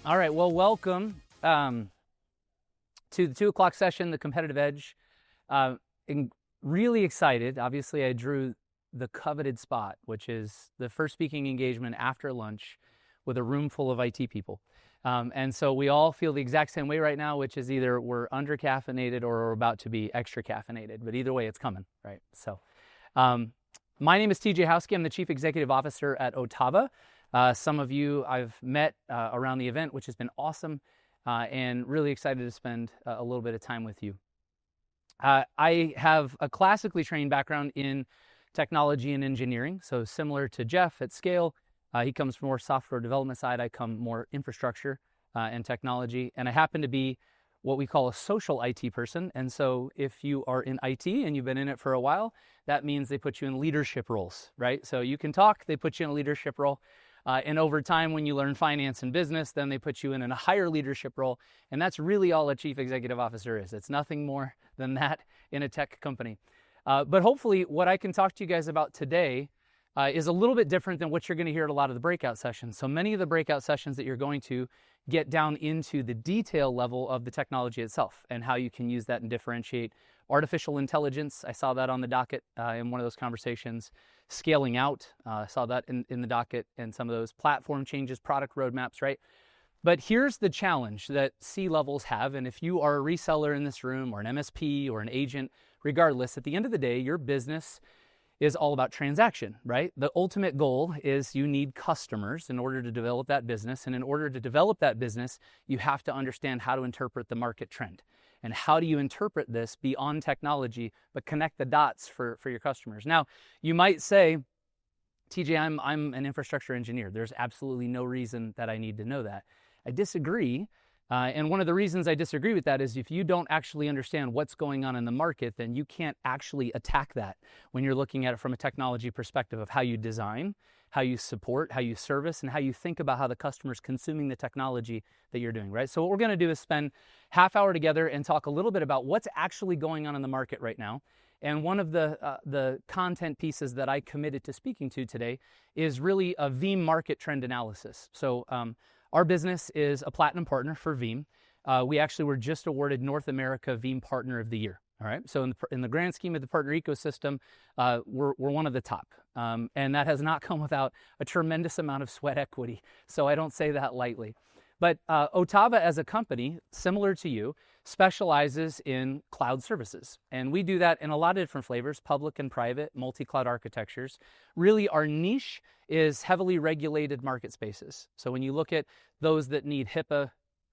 All right, well, welcome to the 2 o'clock session, the Competitive Edge. Really excited. Obviously, I drew the coveted spot, which is the first speaking engagement after lunch with a room full of IT people. And so we all feel the exact same way right now, which is either we're under caffeinated or we're about to be extra caffeinated. But either way, it's coming, right? So my name is TJ Howsky. I'm the Chief Executive Officer at Otava. Some of you I've met around the event, which has been awesome, and really excited to spend a little bit of time with you. I have a classically trained background in technology and engineering, so similar to Jeff at Scale. He comes from more software development side. I come more infrastructure and technology, and I happen to be what we call a social IT person. And so if you are in IT and you've been in it for a while, that means they put you in leadership roles, right? So you can talk, they put you in a leadership role. And over time, when you learn finance and business, then they put you in a higher leadership role. And that's really all a chief executive officer is. It's nothing more than that in a tech company. But hopefully what I can talk to you guys about today is a little bit different than what you're going to hear at a lot of the breakout sessions. So many of the breakout sessions that you're going to get down into the detail level of the technology itself and how you can use that and differentiate artificial intelligence. I saw that on the docket in one of those conversations. Scaling out, I saw that in the docket and some of those platform changes, product roadmaps, right? But here's the challenge that C-levels have, and if you are a reseller in this room or an MSP or an agent, regardless, at the end of the day, your business is all about transaction, right? The ultimate goal is you need customers in order to develop that business. And in order to develop that business, you have to understand how to interpret the market trend. And how do you interpret this beyond technology, but connect the dots for your customers? Now, you might say, TJ, I'm an infrastructure engineer. There's absolutely no reason that I need to know that. I disagree. And one of the reasons I disagree with that is if you don't actually understand what's going on in the market, then you can't actually attack that when you're looking at it from a technology perspective of how you design, how you support, how you service, and how you think about how the customer's consuming the technology that you're doing, right? So what we're going to do is spend half hour together and talk a little bit about what's actually going on in the market right now. And one of the content pieces that I committed to speaking to today is really a Veeam market trend analysis. So our business is a platinum partner for Veeam. We actually were just awarded North America Veeam Partner of the Year. All right. So in the grand scheme of the partner ecosystem, we're one of the top. And that has not come without a tremendous amount of sweat equity. So I don't say that lightly. But Otava as a company, similar to you, specializes in cloud services. And we do that in a lot of different flavors, public and private, multi-cloud architectures. Really, our niche is heavily regulated market spaces. So when you look at those that need HIPAA,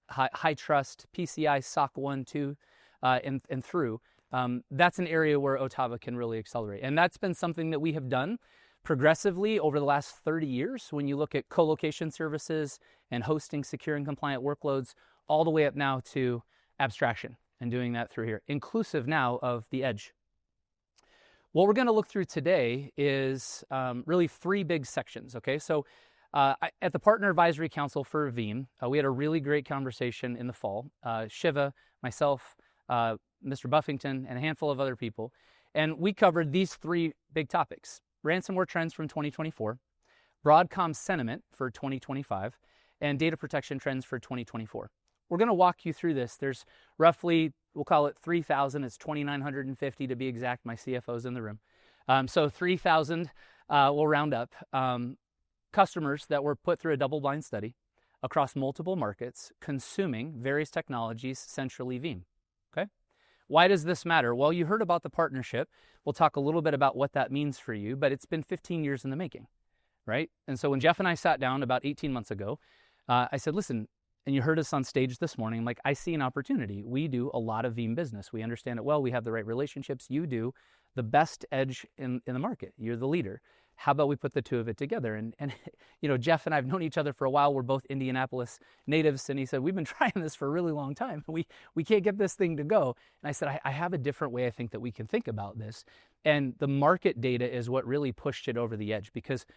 high trust, PCI, SOC 1, 2, and through, that's an area where Otava can really accelerate. And that's been something that we have done progressively over the last 30 years. When you look at co-location services and hosting secure and compliant workloads, all the way up now to abstraction and doing that through here, inclusive now of the edge. What we're going to look through today is really 3 big sections, okay? So at the Partner Advisory Council for Veeam, we had a really great conversation in the fall. Shiva, myself, Mr. Buffington, and a handful of other people. And we covered these 3 big topics: ransomware trends from 2024, Broadcom sentiment for 2025, and data protection trends for 2024. We're going to walk you through this. There's roughly, we'll call it 3,000. It's 2,950 to be exact. My CFO's in the room. So 3,000, we'll round up, customers that were put through a double-blind study across multiple markets consuming various technologies, centrally Veeam. Okay? Why does this matter? Well, you heard about the partnership. We'll talk a little bit about what that means for you, but it's been 15 years in the making, right? And so when Jeff and I sat down about 18 months ago, I said, listen, and you heard us on stage this morning, like, I see an opportunity. We do a lot of Veeam business. We understand it well. We have the right relationships. You do the best edge in the market. You're the leader. How about we put the two of it together? And you know, Jeff and I have known each other for a while. We're both Indianapolis natives. And he said, we've been trying this for a really long time. We can't get this thing to go. And I said, I have a different way I think that we can think about this. And the market data is what really pushed it over the edge, because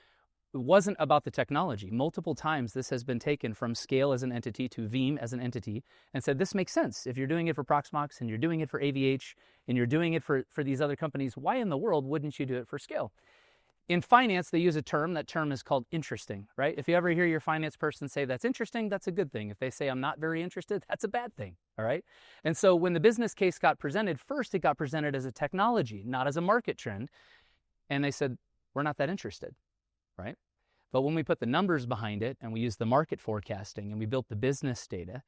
it wasn't about the technology. Multiple times this has been taken from Scale as an entity to Veeam as an entity and said, this makes sense. If you're doing it for Proxmox and you're doing it for AVH and you're doing it for these other companies, why in the world wouldn't you do it for Scale? In finance, they use a term. That term is called interesting, right? If you ever hear your finance person say that's interesting, that's a good thing. If they say I'm not very interested, that's a bad thing, all right? And so when the business case got presented, first it got presented as a technology, not as a market trend. And they said, we're not that interested, right? But when we put the numbers behind it and we used the market forecasting and we built the business data,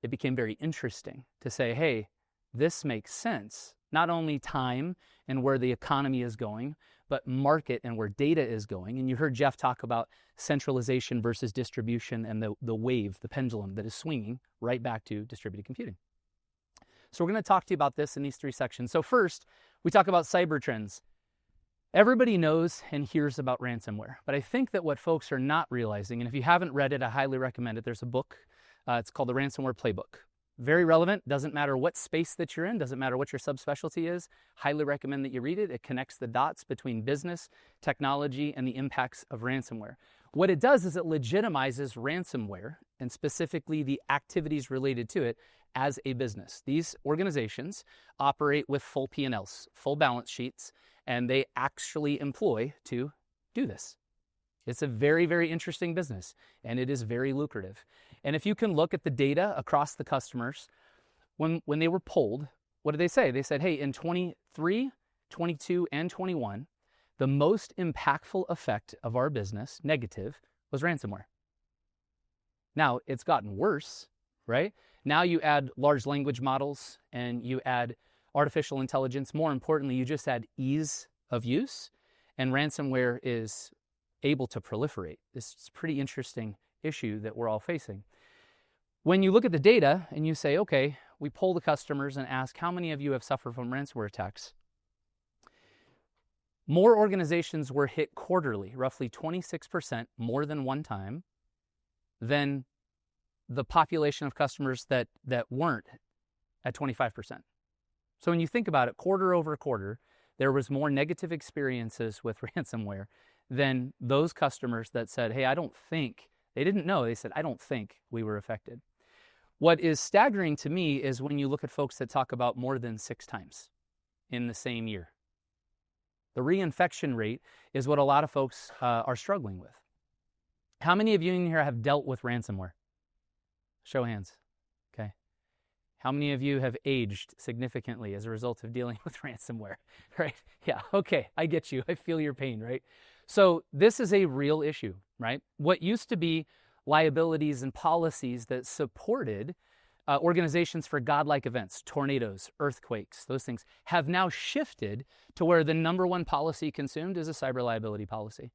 it became very interesting to say, hey, this makes sense. Not only time and where the economy is going, but market and where data is going. And you heard Jeff talk about centralization versus distribution and the wave, the pendulum that is swinging right back to distributed computing. So we're going to talk to you about this in these 3 sections. So first, we talk about cyber trends. Everybody knows and hears about ransomware, but I think that what folks are not realizing, and if you haven't read it, I highly recommend it. There's a book, it's called The Ransomware Playbook. Very relevant, doesn't matter what space that you're in, doesn't matter what your subspecialty is. Highly recommend that you read it. It connects the dots between business, technology, and the impacts of ransomware. What it does is it legitimizes ransomware, and specifically the activities related to it, as a business. These organizations operate with full P&Ls, full balance sheets, and they actually employ to do this. It's a very, very interesting business, and it is very lucrative. And if you can look at the data across the customers, when they were polled, what did they say? They said, hey, in 23, 22, and 21, the most impactful effect of our business, negative, was ransomware. Now, it's gotten worse, right? Now you add large language models and you add artificial intelligence. More importantly, you just add ease of use, and ransomware is able to proliferate. This is a pretty interesting issue that we're all facing. When you look at the data and you say, okay, we poll the customers and ask, how many of you have suffered from ransomware attacks? More organizations were hit quarterly, roughly 26% more than one time, than the population of customers that weren't at 25%. So when you think about it, quarter over quarter, there was more negative experiences with ransomware than those customers that said, hey, I don't think, they didn't know, they said, I don't think we were affected. What is staggering to me is when you look at folks that talk about more than 6 times in the same year. The reinfection rate is what a lot of folks are struggling with. How many of you in here have dealt with ransomware? Show of hands. Okay. How many of you have aged significantly as a result of dealing with ransomware? Right? Yeah. Okay. I get you. I feel your pain, right? So this is a real issue, right? What used to be liabilities and policies that supported organizations for godlike events, tornadoes, earthquakes, those things, have now shifted to where the number one policy consumed is a cyber liability policy.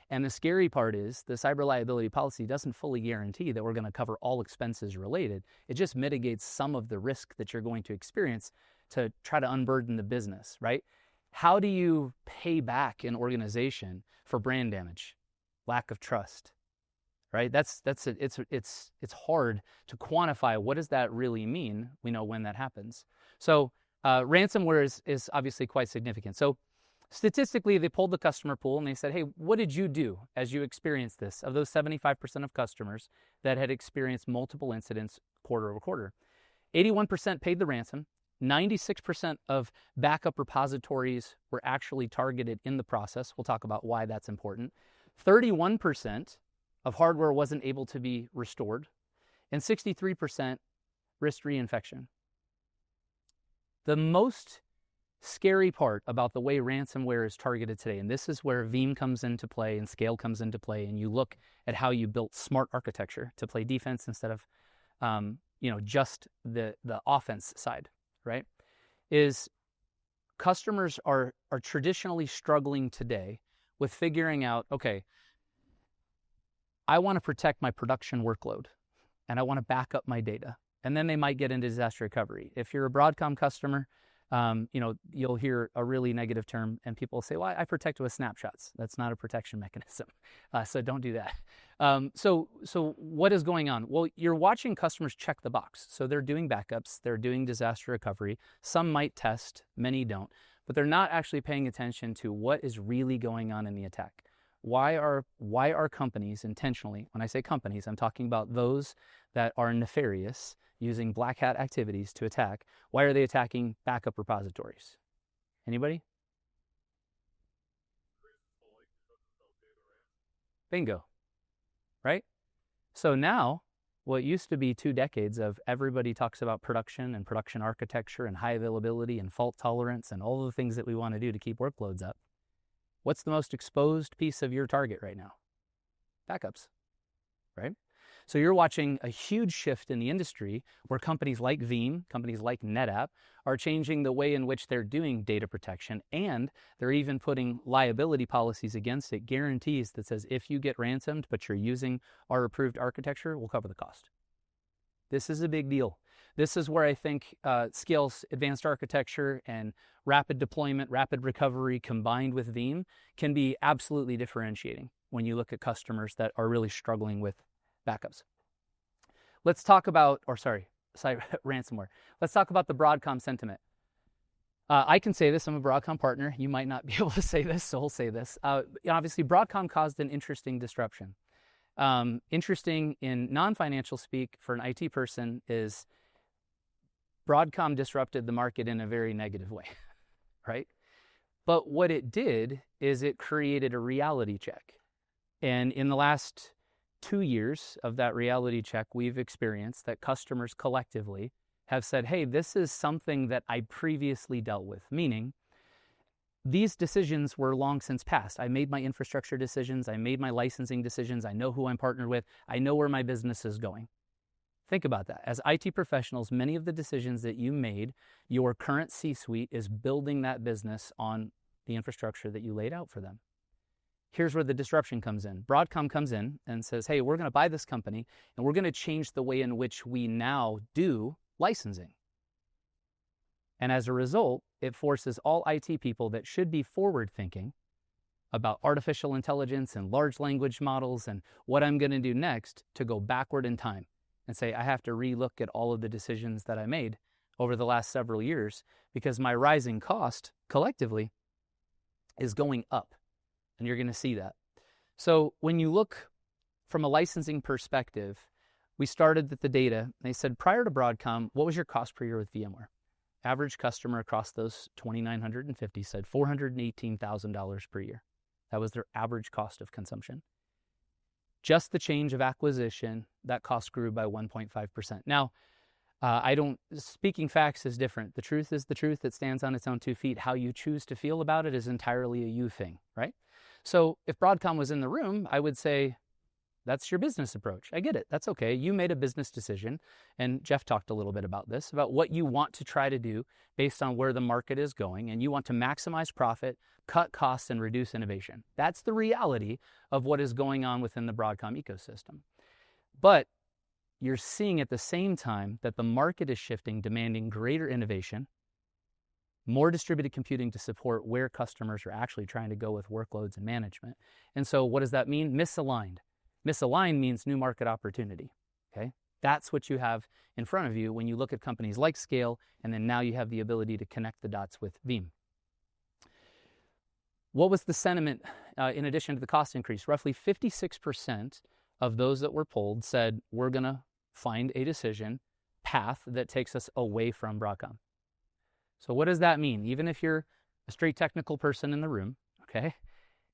And the scary part is the cyber liability policy doesn't fully guarantee that we're going to cover all expenses related. It just mitigates some of the risk that you're going to experience to try to unburden the business, right? How do you pay back an organization for brand damage, lack of trust, right? It's hard to quantify. What does that really mean? We know when that happens. So ransomware is obviously quite significant. So statistically, they pulled the customer pool and they said, hey, what did you do as you experienced this? Of those 75% of customers that had experienced multiple incidents quarter over quarter, 81% paid the ransom. 96% of backup repositories were actually targeted in the process. We'll talk about why that's important. 31% of hardware wasn't able to be restored, and 63% risked reinfection. The most scary part about the way ransomware is targeted today, and this is where Veeam comes into play and Scale comes into play, and you look at how you built smart architecture to play defense instead of just the offense side, right? Is customers are traditionally struggling today with figuring out, okay, I want to protect my production workload and I want to back up my data. And then they might get into disaster recovery. If you're a Broadcom customer, you'll hear a really negative term and people say, well, I protect with snapshots. That's not a protection mechanism. So don't do that. So what is going on? Well, you're watching customers check the box. So they're doing backups, they're doing disaster recovery. Some might test, many don't, but they're not actually paying attention to what is really going on in the attack. Why are companies intentionally, when I say companies, I'm talking about those that are nefarious, using black hat activities to attack. Why are they attacking backup repositories? Anybody? Bingo, right? So now, what used to be 2 decades of everybody talks about production and production architecture and high availability and fault tolerance and all the things that we want to do to keep workloads up. What's the most exposed piece of your target right now? Backups, right? So you're watching a huge shift in the industry where companies like Veeam, companies like NetApp are changing the way in which they're doing data protection, and they're even putting liability policies against it, guarantees that says if you get ransomed but you're using our approved architecture, we'll cover the cost. This is a big deal. This is where I think Scale's advanced architecture and rapid deployment, rapid recovery combined with Veeam can be absolutely differentiating when you look at customers that are really struggling with backups. Let's talk about, ransomware. Let's talk about the Broadcom sentiment. I can say this, I'm a Broadcom partner. You might not be able to say this, so I'll say this. Obviously, Broadcom caused an interesting disruption. Interesting in non-financial speak for an IT person is Broadcom disrupted the market in a very negative way, right? But what it did is it created a reality check. And in the last 2 years of that reality check, we've experienced that customers collectively have said, hey, this is something that I previously dealt with, meaning these decisions were long since past. I made my infrastructure decisions. I made my licensing decisions. I know who I'm partnered with. I know where my business is going. Think about that. As IT professionals, many of the decisions that you made, your current C-suite is building that business on the infrastructure that you laid out for them. Here's where the disruption comes in. Broadcom comes in and says, hey, we're going to buy this company and we're going to change the way in which we now do licensing. And as a result, it forces all IT people that should be forward thinking about artificial intelligence and large language models and what I'm going to do next to go backward in time and say, I have to relook at all of the decisions that I made over the last several years because my rising cost collectively is going up. And you're going to see that. So when you look from a licensing perspective, we started with the data. They said prior to Broadcom, what was your cost per year with VMware? Average customer across those 2,950 said $418,000 per year. That was their average cost of consumption. Just the change of acquisition, that cost grew by 1.5%. Now, speaking facts is different. The truth is the truth. It stands on its own 2 feet. How you choose to feel about it is entirely a you thing, right? So if Broadcom was in the room, I would say, that's your business approach. I get it. That's okay. You made a business decision. And Jeff talked a little bit about this, about what you want to try to do based on where the market is going. And you want to maximize profit, cut costs, and reduce innovation. That's the reality of what is going on within the Broadcom ecosystem. But you're seeing at the same time that the market is shifting, demanding greater innovation, more distributed computing to support where customers are actually trying to go with workloads and management. And so what does that mean? Misaligned. Misaligned means new market opportunity, okay? That's what you have in front of you when you look at companies like Scale, and then now you have the ability to connect the dots with Veeam. What was the sentiment in addition to the cost increase? Roughly 56% of those that were polled said, we're gonna find a decision path that takes us away from Broadcom. So what does that mean? Even if you're a straight technical person in the room, okay,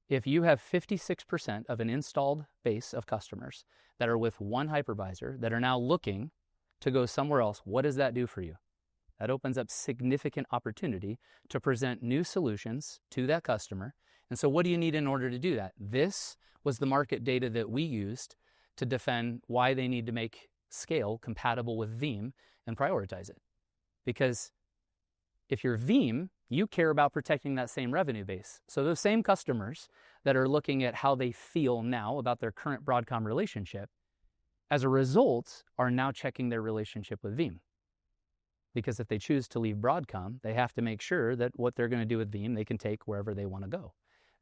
if you have 56% of an installed base of customers that are with one hypervisor that are now looking to go somewhere else, what does that do for you? That opens up significant opportunity to present new solutions to that customer. And so what do you need in order to do that? This was the market data that we used to defend why they need to make Scale compatible with Veeam and prioritize it. Because if you're Veeam, you care about protecting that same revenue base. So those same customers that are looking at how they feel now about their current Broadcom relationship, as a result, are now checking their relationship with Veeam. Because if they choose to leave Broadcom, they have to make sure that what they're going to do with Veeam, they can take wherever they want to go.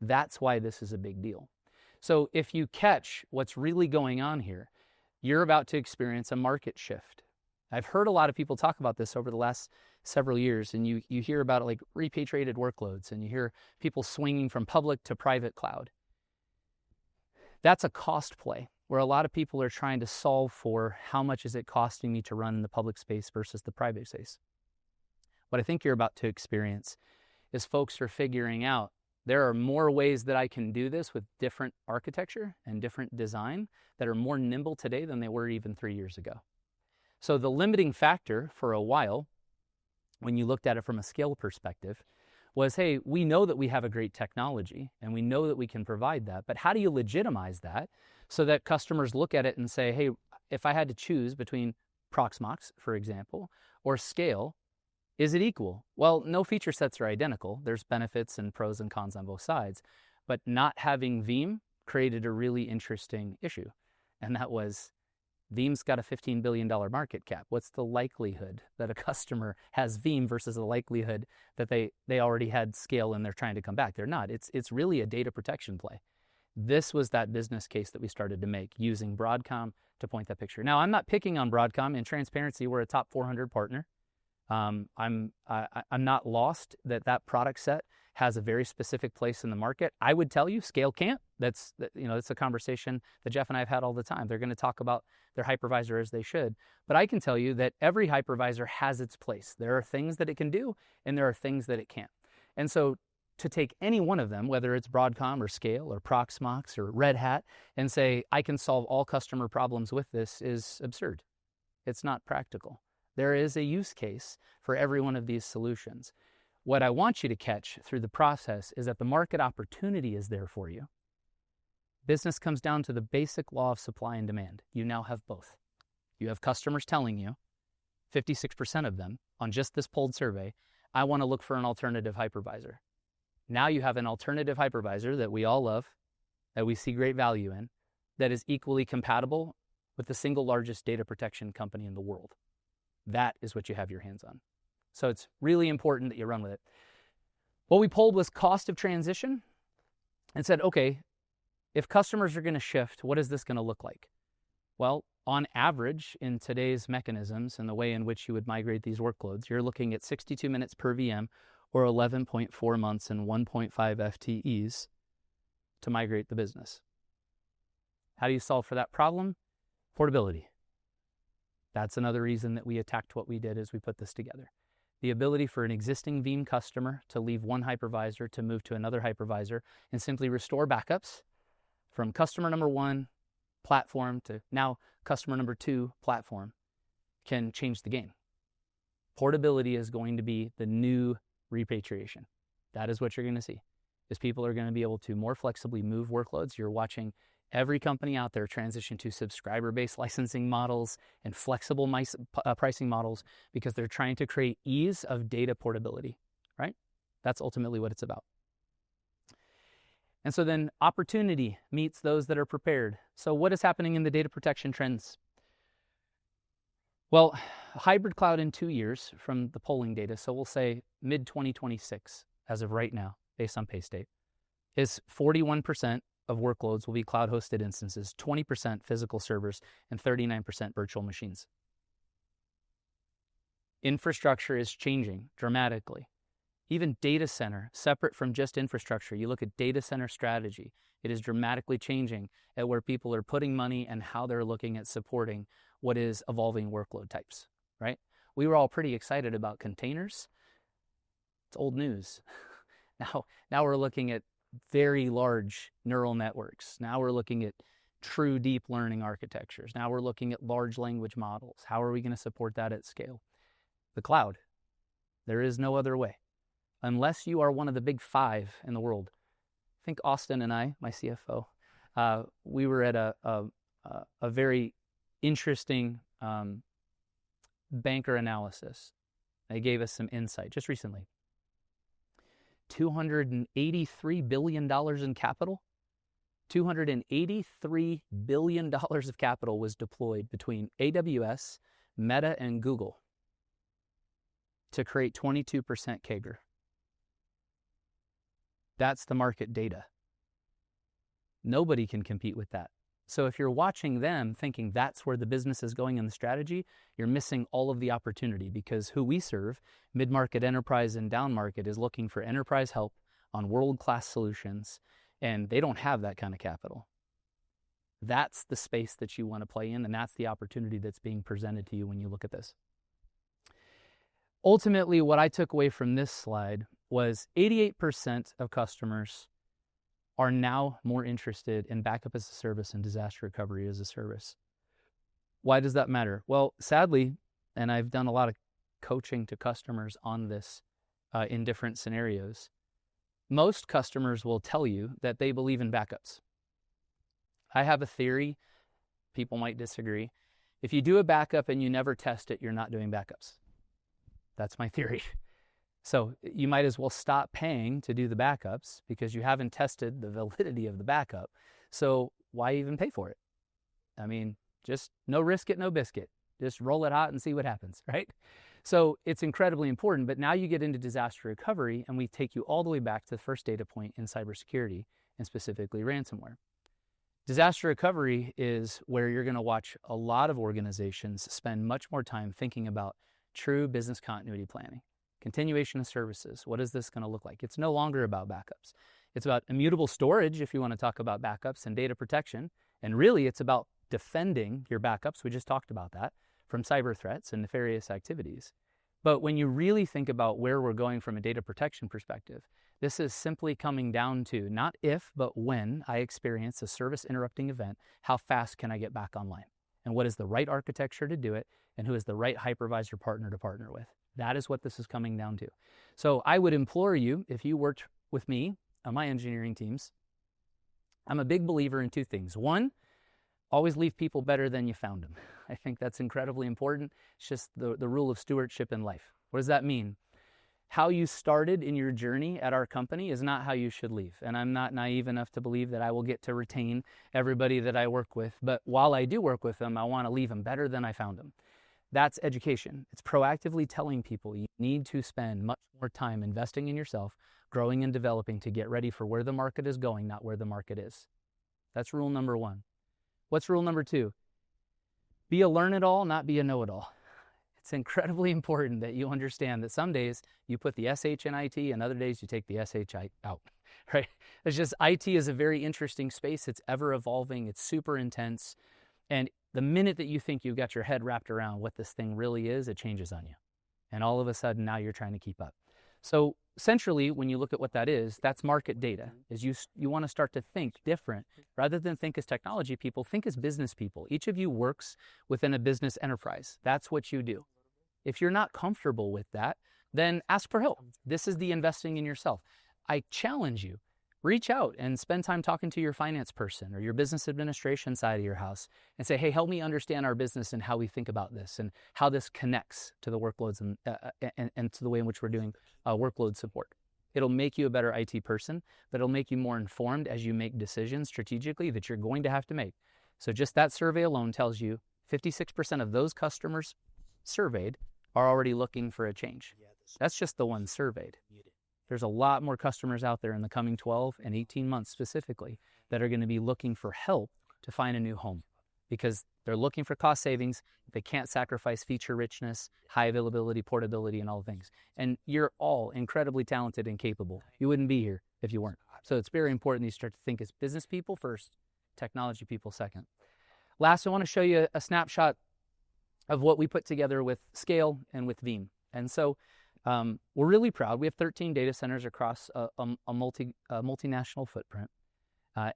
That's why this is a big deal. So if you catch what's really going on here, you're about to experience a market shift. I've heard a lot of people talk about this over the last several years, and you hear about it like repatriated workloads, and you hear people swinging from public to private cloud. That's a cost play where a lot of people are trying to solve for how much is it costing me to run in the public space versus the private space. What I think you're about to experience is folks are figuring out There are more ways that I can do this with different architecture and different design that are more nimble today than they were even 3 years ago. So the limiting factor for a while, when you looked at it from a scale perspective, was, hey, we know that we have a great technology and we know that we can provide that, but how do you legitimize that so that customers look at it and say, hey, if I had to choose between Proxmox, for example, or Scale, is it equal? Well, no feature sets are identical. There's benefits and pros and cons on both sides, but not having Veeam created a really interesting issue, and that was Veeam's got a $15 billion market cap. What's the likelihood that a customer has Veeam versus the likelihood that they already had Scale and they're trying to come back? They're not. It's really a data protection play. This was that business case that we started to make using Broadcom to point that picture. Now, I'm not picking on Broadcom. In transparency, we're a top 400 partner. I'm not lost that that product set has a very specific place in the market. I would tell you Scale can't. That's a conversation that Jeff and I have had all the time. They're going to talk about their hypervisor as they should. But I can tell you that every hypervisor has its place. There are things that it can do, and there are things that it can't. And so to take any one of them, whether it's Broadcom or Scale or Proxmox or Red Hat, and say, I can solve all customer problems with this is absurd. It's not practical. There is a use case for every one of these solutions. What I want you to catch through the process is that the market opportunity is there for you. Business comes down to the basic law of supply and demand. You now have both. You have customers telling you, 56% of them, on just this polled survey, I want to look for an alternative hypervisor. Now you have an alternative hypervisor that we all love, that we see great value in, that is equally compatible with the single largest data protection company in the world. That is what you have your hands on. So it's really important that you run with it. What we polled was cost of transition and said, okay, if customers are going to shift, what is this going to look like? Well, on average, in today's mechanisms and the way in which you would migrate these workloads, you're looking at 62 minutes per VM or 11.4 months and 1.5 FTEs to migrate the business. How do you solve for that problem? Portability. That's another reason that we attacked what we did as we put this together. The ability for an existing Veeam customer to leave one hypervisor to move to another hypervisor and simply restore backups from customer number 1 platform to now customer number 2 platform can change the game. Portability is going to be the new repatriation. That is what you're going to see, is people are going to be able to more flexibly move workloads. You're watching every company out there transition to subscriber-based licensing models and flexible pricing models because they're trying to create ease of data portability, right? That's ultimately what it's about. And so then opportunity meets those that are prepared. So what is happening in the data protection trends? Well, hybrid cloud in 2 years from the polling data, so we'll say mid-2026 as of right now, based on Paystate, is 41% of workloads will be cloud-hosted instances, 20% physical servers, and 39% virtual machines. Infrastructure is changing dramatically. Even data center, separate from just infrastructure, you look at data center strategy, it is dramatically changing at where people are putting money and how they're looking at supporting what is evolving workload types, right? We were all pretty excited about containers. It's old news. Now we're looking at very large neural networks. Now we're looking at true deep learning architectures. Now we're looking at large language models. How are we going to support that at scale? The cloud. There is no other way. Unless you are one of the big 5 in the world. I think Austin and I, my CFO, we were at a very interesting banker analysis. They gave us some insight just recently. $283 billion in capital. $283 billion of capital was deployed between AWS, Meta, and Google to create 22% CAGR. That's the market data. Nobody can compete with that. So if you're watching them thinking that's where the business is going in the strategy, you're missing all of the opportunity because who we serve, mid-market, enterprise, and down-market, is looking for enterprise help on world-class solutions, and they don't have that kind of capital. That's the space that you want to play in, and that's the opportunity that's being presented to you when you look at this. Ultimately, what I took away from this slide was 88% of customers are now more interested in backup as a service and disaster recovery as a service. Why does that matter? Well, sadly, and I've done a lot of coaching to customers on this in different scenarios, most customers will tell you that they believe in backups. I have a theory, people might disagree. If you do a backup and you never test it, you're not doing backups. That's my theory. So you might as well stop paying to do the backups because you haven't tested the validity of the backup. So why even pay for it? I mean, just no risk it, no biscuit. Just roll it out and see what happens, right? So it's incredibly important, but now you get into disaster recovery and we take you all the way back to the first data point in cybersecurity and specifically ransomware. Disaster recovery is where you're going to watch a lot of organizations spend much more time thinking about true business continuity planning, continuation of services. What is this going to look like? It's no longer about backups. It's about immutable storage, if you want to talk about backups, and data protection. And really, it's about defending your backups. We just talked about that, from cyber threats and nefarious activities. But when you really think about where we're going from a data protection perspective, this is simply coming down to not if, but when I experience a service interrupting event, how fast can I get back online? And what is the right architecture to do it? And who is the right hypervisor partner to partner with? That is what this is coming down to. So I would implore you, if you worked with me on my engineering teams, I'm a big believer in two things. One, always leave people better than you found them. I think that's incredibly important. It's just the rule of stewardship in life. What does that mean? How you started in your journey at our company is not how you should leave. And I'm not naive enough to believe that I will get to retain everybody that I work with. But while I do work with them, I want to leave them better than I found them. That's education. It's proactively telling people you need to spend much more time investing in yourself, growing and developing to get ready for where the market is going, not where the market is. That's rule number one. What's rule number two? Be a learn-it-all, not be a know-it-all. It's incredibly important that you understand that some days you put the SH in IT and other days you take the SH out, right? It's just IT is a very interesting space. It's ever evolving. It's super intense. And the minute that you think you've got your head wrapped around what this thing really is, it changes on you. And all of a sudden now you're trying to keep up. So centrally, when you look at what that is, that's market data. Is you want to start to think different. Rather than think as technology people, think as business people. Each of you works within a business enterprise. That's what you do. If you're not comfortable with that, then ask for help. This is the investing in yourself. I challenge you. Reach out and spend time talking to your finance person or your business administration side of your house and say, hey, help me understand our business and how we think about this and how this connects to the workloads and to the way in which we're doing workload support. It'll make you a better IT person, but it'll make you more informed as you make decisions strategically that you're going to have to make. So just that survey alone tells you 56% of those customers surveyed are already looking for a change. That's just the ones surveyed. There's a lot more customers out there in the coming 12 and 18 months specifically that are going to be looking for help to find a new home because they're looking for cost savings. They can't sacrifice feature richness, high availability, portability, and all things. And you're all incredibly talented and capable. You wouldn't be here if you weren't. So it's very important that you start to think as business people first, technology people second. Last, I want to show you a snapshot of what we put together with Scale and with Veeam. And so we're really proud. We have 13 data centers across a multinational footprint,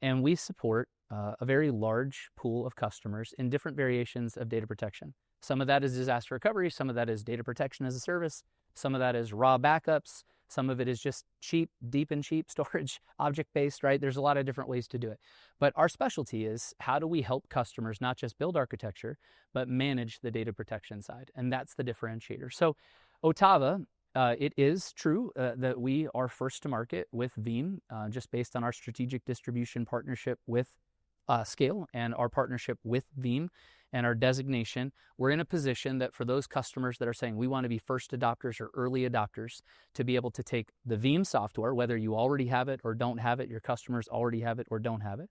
and we support a very large pool of customers in different variations of data protection. Some of that is disaster recovery, some of that is data protection as a service, some of that is raw backups, some of it is just cheap, deep and cheap storage, object-based, right? There's a lot of different ways to do it. But our specialty is how do we help customers not just build architecture, but manage the data protection side, and that's the differentiator. So Ottava, it is true that we are first to market with Veeam, just based on our strategic distribution partnership with Scale and our partnership with Veeam and our designation. We're in a position that for those customers that are saying we want to be first adopters or early adopters to be able to take the Veeam software, whether you already have it or don't have it, your customers already have it or don't have it,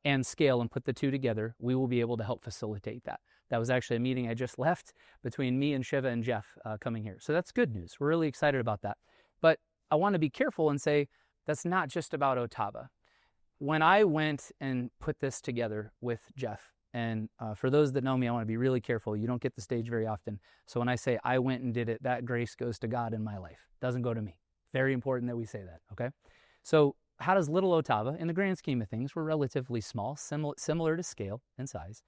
and Scale and put the two together, we will be able to help facilitate that. That was actually a meeting I just left between me and Shiva and Jeff coming here. So that's good news. We're really excited about that. But I want to be careful and say that's not just about Ottava. When I went and put this together with Jeff, and for those that know me, I want to be really careful. You don't get the stage very often. So when I say I went and did it, that grace goes to God in my life. It doesn't go to me. Very important that we say that, okay? So how does little Otava, in the grand scheme of things, we're relatively small, similar to scale and size.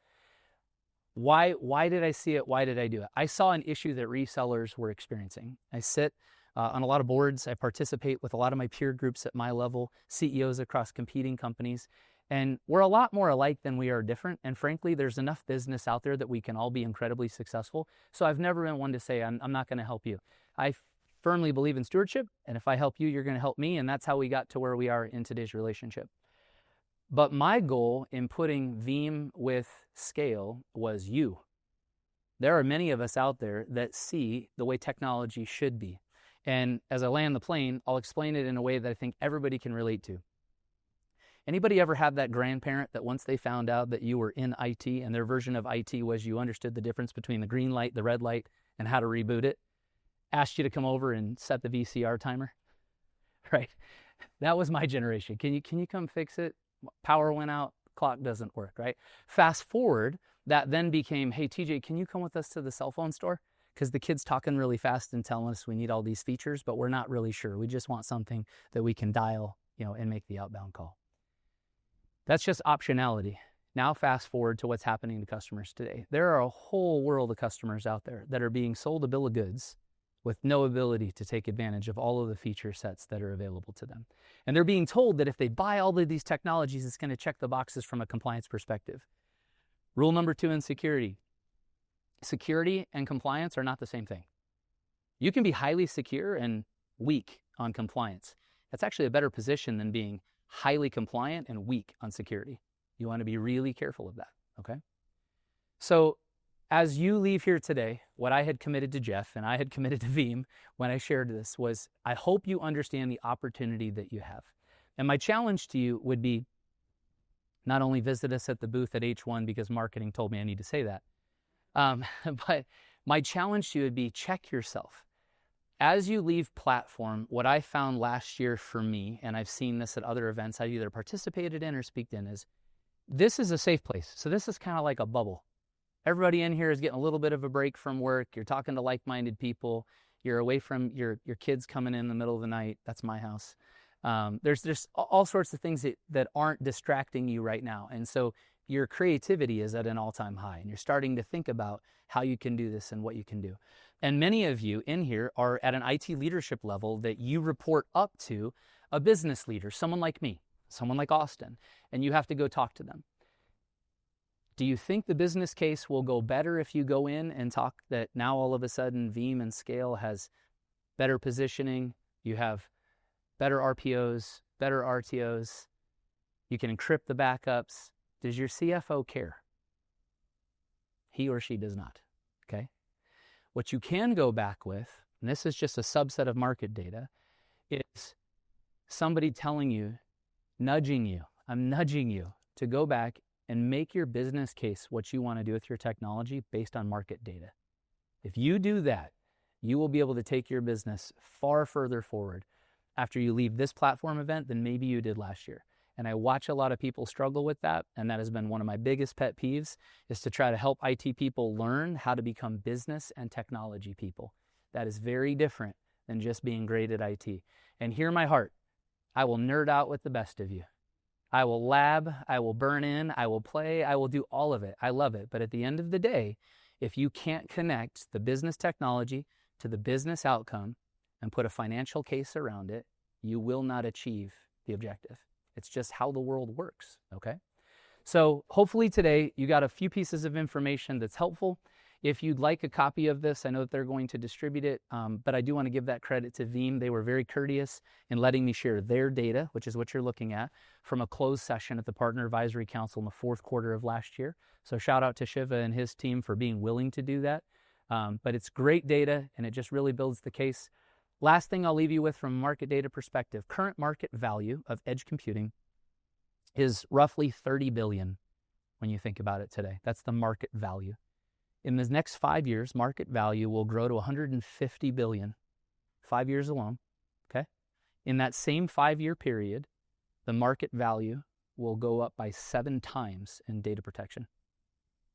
Why did I see it? Why did I do it? I saw an issue that resellers were experiencing. I sit on a lot of boards. I participate with a lot of my peer groups at my level, CEOs across competing companies, and we're a lot more alike than we are different. And frankly, there's enough business out there that we can all be incredibly successful. So I've never been one to say, I'm not going to help you. I firmly believe in stewardship, and if I help you, you're going to help me, and that's how we got to where we are in today's relationship. But my goal in putting Veeam with Scale was you. There are many of us out there that see the way technology should be. And as I land the plane, I'll explain it in a way that I think everybody can relate to. Anybody ever have that grandparent that once they found out that you were in IT and their version of IT was you understood the difference between the green light, the red light, and how to reboot it, asked you to come over and set the VCR timer? Right? That was my generation. Can you come fix it? Power went out, clock doesn't work, right? Fast forward, that then became, hey, TJ, can you come with us to the cell phone store? Because the kid's talking really fast and telling us we need all these features, but we're not really sure. We just want something that we can dial, and make the outbound call. That's just optionality. Now fast forward to what's happening to customers today. There are a whole world of customers out there that are being sold a bill of goods with no ability to take advantage of all of the feature sets that are available to them. And they're being told that if they buy all of these technologies, it's going to check the boxes from a compliance perspective. Rule number 2 in security. Security and compliance are not the same thing. You can be highly secure and weak on compliance. That's actually a better position than being highly compliant and weak on security. You want to be really careful of that, okay? So as you leave here today, what I had committed to Jeff and I had committed to Veeam when I shared this was, I hope you understand the opportunity that you have. And my challenge to you would be, not only visit us at the booth at H1 because marketing told me I need to say that, but my challenge to you would be, check yourself. As you leave platform, what I found last year for me, and I've seen this at other events I've either participated in or speaked in, is this is a safe place. So this is kind of like a bubble. Everybody in here is getting a little bit of a break from work. You're talking to like-minded people. You're away from your kids coming in the middle of the night. That's my house. There's all sorts of things that aren't distracting you right now. And so your creativity is at an all-time high, and you're starting to think about how you can do this and what you can do. And many of you in here are at an IT leadership level that you report up to a business leader, someone like me, someone like Austin, and you have to go talk to them. Do you think the business case will go better if you go in and talk that now all of a sudden Veeam and Scale has better positioning, you have better RPOs, better RTOs, you can encrypt the backups? Does your CFO care? He or she does not, okay? What you can go back with, and this is just a subset of market data, is somebody telling you, nudging you, I'm nudging you to go back and make your business case what you want to do with your technology based on market data. If you do that, you will be able to take your business far further forward after you leave this platform event than maybe you did last year. And I watch a lot of people struggle with that, and that has been one of my biggest pet peeves, is to try to help IT people learn how to become business and technology people. That is very different than just being great at IT. And hear my heart, I will nerd out with the best of you. I will lab, I will burn in, I will play, I will do all of it. I love it. But at the end of the day, if you can't connect the business technology to the business outcome and put a financial case around it, you will not achieve the objective. It's just how the world works, okay? So hopefully today you got a few pieces of information that's helpful. If you'd like a copy of this, I know that they're going to distribute it, but I do want to give that credit to Veeam. They were very courteous in letting me share their data, which is what you're looking at, from a closed session at the Partner Advisory Council in the fourth quarter of last year. So shout out to Shiva and his team for being willing to do that. But it's great data, and it just really builds the case. Last thing I'll leave you with from a market data perspective, current market value of edge computing is roughly 30 billion when you think about it today. That's the market value. In the next 5 years, market value will grow to 150 billion, 5 years alone, okay? In that same 5-year period, the market value will go up by 7 times in data protection.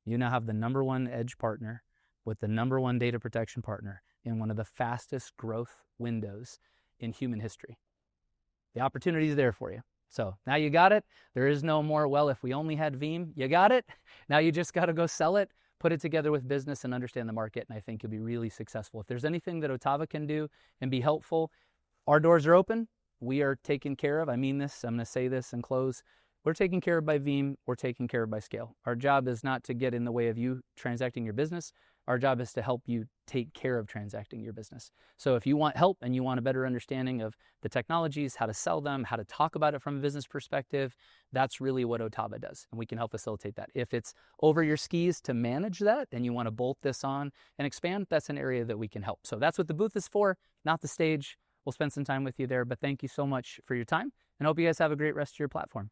You now have the number one edge partner with the number one data protection partner in one of the fastest growth windows in human history. The opportunity is there for you. So now you got it. There is no more, well, if we only had Veeam, you got it. Now you just got to go sell it, put it together with business and understand the market. And I think you'll be really successful. If there's anything that Otava can do and be helpful, our doors are open. We are taken care of. I mean this, I'm going to say this and close. We're taken care of by Veeam. We're taken care of by Scale. Our job is not to get in the way of you transacting your business. Our job is to help you take care of transacting your business. So if you want help and you want a better understanding of the technologies, how to sell them, how to talk about it from a business perspective, that's really what Otava does. And we can help facilitate that. If it's over your skis to manage that and you want to bolt this on and expand, that's an area that we can help. So that's what the booth is for, not the stage. We'll spend some time with you there, but thank you so much for your time and hope you guys have a great rest of your platform.